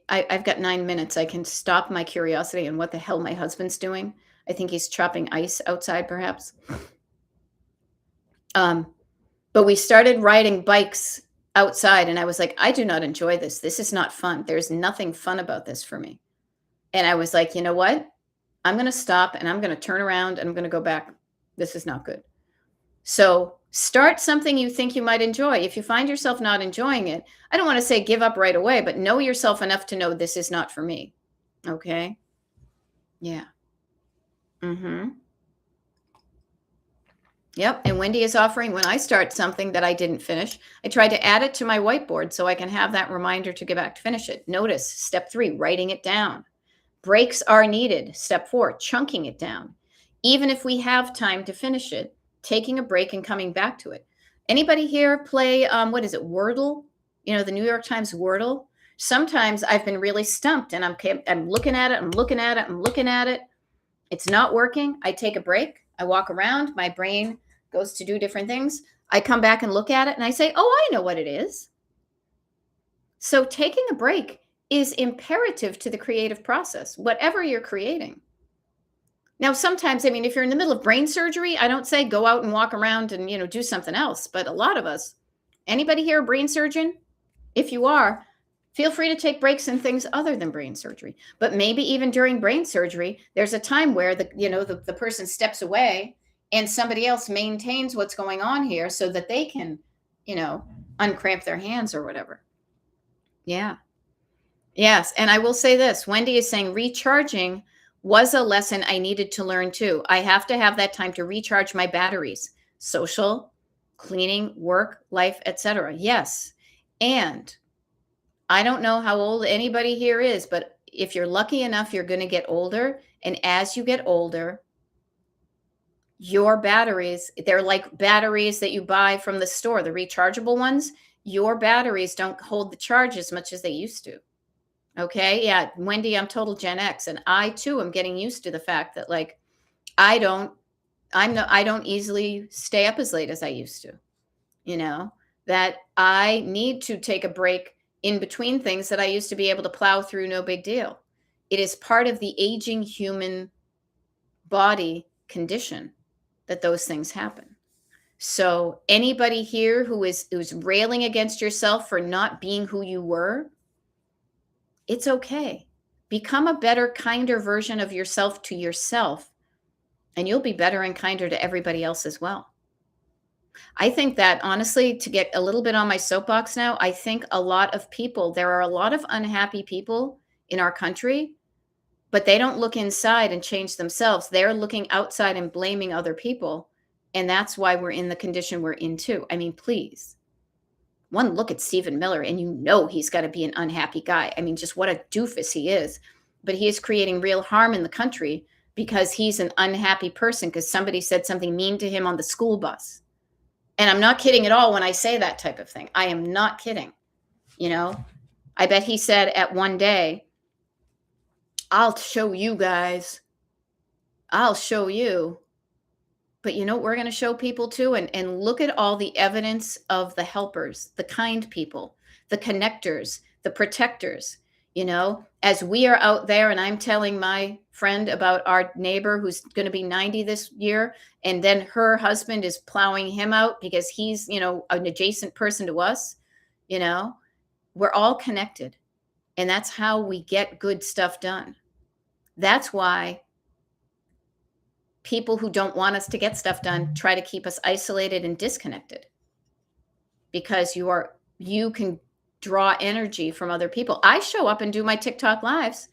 I've got 9 minutes. I can stop my curiosity and what the hell my husband's doing. I think he's chopping ice outside, perhaps. But we started riding bikes outside, and I was like, I do not enjoy this. This is not fun. There's nothing fun about this for me. And I was like, you know what? I'm going to stop and I'm going to turn around and I'm going to go back. This is not good. So start something you think you might enjoy. If you find yourself not enjoying it, I don't want to say give up right away, but know yourself enough to know this is not for me. Okay. Yeah. Mm-hmm. Yep. And Wendy is offering when I start something that I didn't finish, I try to add it to my whiteboard so I can have that reminder to get back to finish it. Notice step 3, writing it down. Breaks are needed. Step 4, chunking it down. Even if we have time to finish it, taking a break and coming back to it. Anybody here play, what is it, Wordle? The New York Times Wordle? Sometimes I've been really stumped and I'm looking at it, I'm looking at it, I'm looking at it. It's not working. I take a break. I walk around. My brain goes to do different things. I come back and look at it and I say, oh, I know what it is. So taking a break is imperative to the creative process, whatever you're creating. Now, sometimes, if you're in the middle of brain surgery, I don't say go out and walk around and, do something else. But a lot of us, anybody here a brain surgeon? If you are, feel free to take breaks in things other than brain surgery. But maybe even during brain surgery, there's a time where the person steps away and somebody else maintains what's going on here so that they can, uncramp their hands or whatever. Yeah. Yes. And I will say this, Wendy is saying recharging was a lesson I needed to learn too. I have to have that time to recharge my batteries, social, cleaning, work, life, etc. Yes. And I don't know how old anybody here is, but if you're lucky enough, you're going to get older. And as you get older, your batteries, they're like batteries that you buy from the store, the rechargeable ones. Your batteries don't hold the charge as much as they used to. Okay. Yeah. Wendy, I'm total Gen X. And I too am getting used to the fact that like, I don't easily stay up as late as I used to, that I need to take a break in between things that I used to be able to plow through. No big deal. It is part of the aging human body condition that those things happen. So anybody here who's railing against yourself for not being who you were, it's okay. Become a better, kinder version of yourself to yourself, and you'll be better and kinder to everybody else as well. I think that honestly, to get a little bit on my soapbox now, I think there are a lot of unhappy people in our country, but they don't look inside and change themselves. They're looking outside and blaming other people. And that's why we're in the condition we're in too. Please. One look at Stephen Miller and he's got to be an unhappy guy. Just what a doofus he is. But he is creating real harm in the country because he's an unhappy person because somebody said something mean to him on the school bus. And I'm not kidding at all when I say that type of thing. I am not kidding. I bet he said at one day, I'll show you guys. I'll show you. But you know what we're going to show people too? And look at all the evidence of the helpers, the kind people, the connectors, the protectors. As we are out there, and I'm telling my friend about our neighbor who's going to be 90 this year, and then her husband is plowing him out because he's, an adjacent person to us, we're all connected. And that's how we get good stuff done. That's why people who don't want us to get stuff done try to keep us isolated and disconnected, because you can draw energy from other people. I show up and do my TikTok lives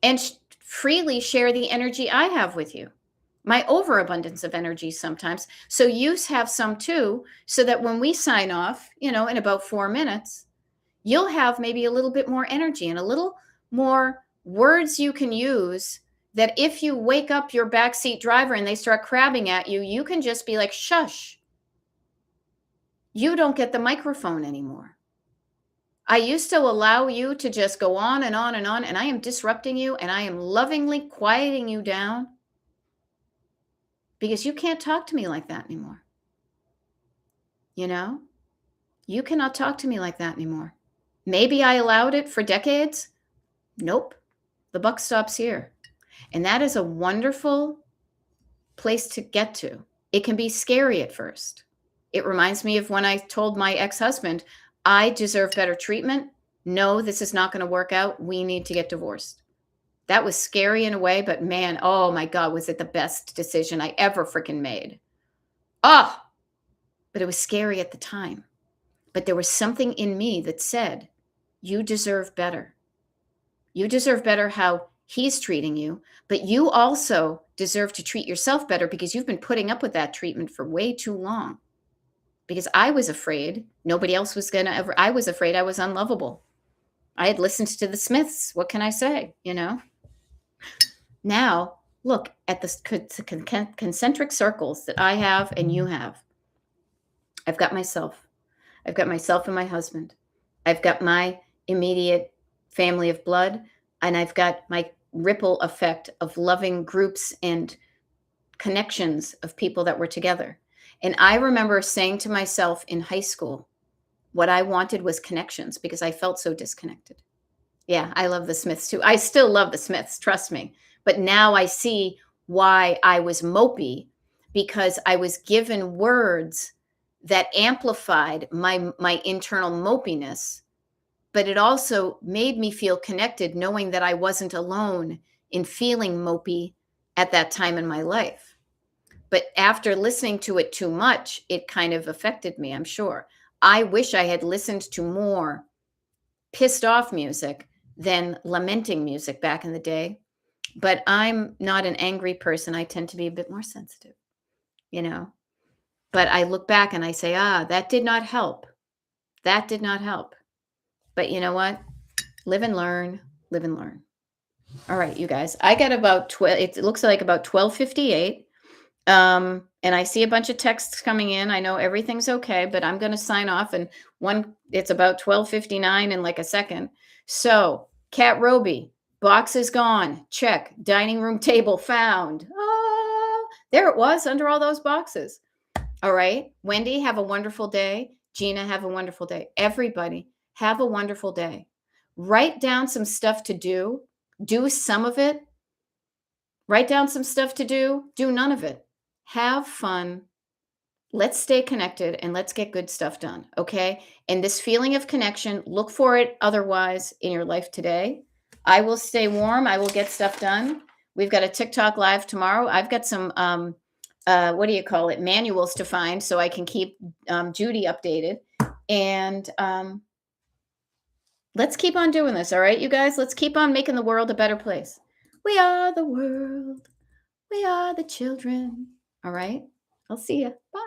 and freely share the energy I have with you, my overabundance of energy sometimes. So you have some too, so that when we sign off, in about 4 minutes, you'll have maybe a little bit more energy and a little more words you can use, that if you wake up your backseat driver and they start crabbing at you, you can just be like, shush. You don't get the microphone anymore. I used to allow you to just go on and on and on, and I am disrupting you, and I am lovingly quieting you down, because you can't talk to me like that anymore. You cannot talk to me like that anymore. Maybe I allowed it for decades. Nope. The buck stops here. And that is a wonderful place to get to. It can be scary at first. It reminds me of when I told my ex-husband, I deserve better treatment. No, this is not going to work out. We need to get divorced. That was scary in a way, but man, oh my God, was it the best decision I ever freaking made. But it was scary at the time. But there was something in me that said, you deserve better. You deserve better how he's treating you, but you also deserve to treat yourself better, because you've been putting up with that treatment for way too long. Because I was afraid nobody else was going to ever, I was afraid I was unlovable. I had listened to the Smiths. What can I say? Now look at the concentric circles that I have and you have. I've got myself. I've got myself and my husband. I've got my immediate family of blood, and I've got my ripple effect of loving groups and connections of people that were together. And I remember saying to myself in high school, what I wanted was connections, because I felt so disconnected. Yeah, I love the Smiths too. I still love the Smiths, trust me. But now I see why I was mopey, because I was given words that amplified my internal mopiness. But it also made me feel connected, knowing that I wasn't alone in feeling mopey at that time in my life. But after listening to it too much, it kind of affected me, I'm sure. I wish I had listened to more pissed off music than lamenting music back in the day. But I'm not an angry person. I tend to be a bit more sensitive, But I look back and I say, that did not help. That did not help. But you know what? Live and learn, live and learn. All right, you guys, I got about 12, it looks like about 12:58. And I see a bunch of texts coming in. I know everything's okay, but I'm going to sign off, and it's about 12:59 in like a second. So Cat Roby, box is gone. Check. Dining room table found. There it was under all those boxes. All right. Wendy, have a wonderful day. Gina, have a wonderful day. Everybody, have a wonderful day. Write down some stuff to do. Do some of it. Write down some stuff to do. Do none of it. Have fun. Let's stay connected and let's get good stuff done. Okay. And this feeling of connection, look for it otherwise in your life today. I will stay warm. I will get stuff done. We've got a TikTok live tomorrow. I've got some, what do you call it? Manuals to find so I can keep Judy updated. And let's keep on doing this. All right, you guys, let's keep on making the world a better place. We are the world. We are the children. All right. I'll see you. Bye.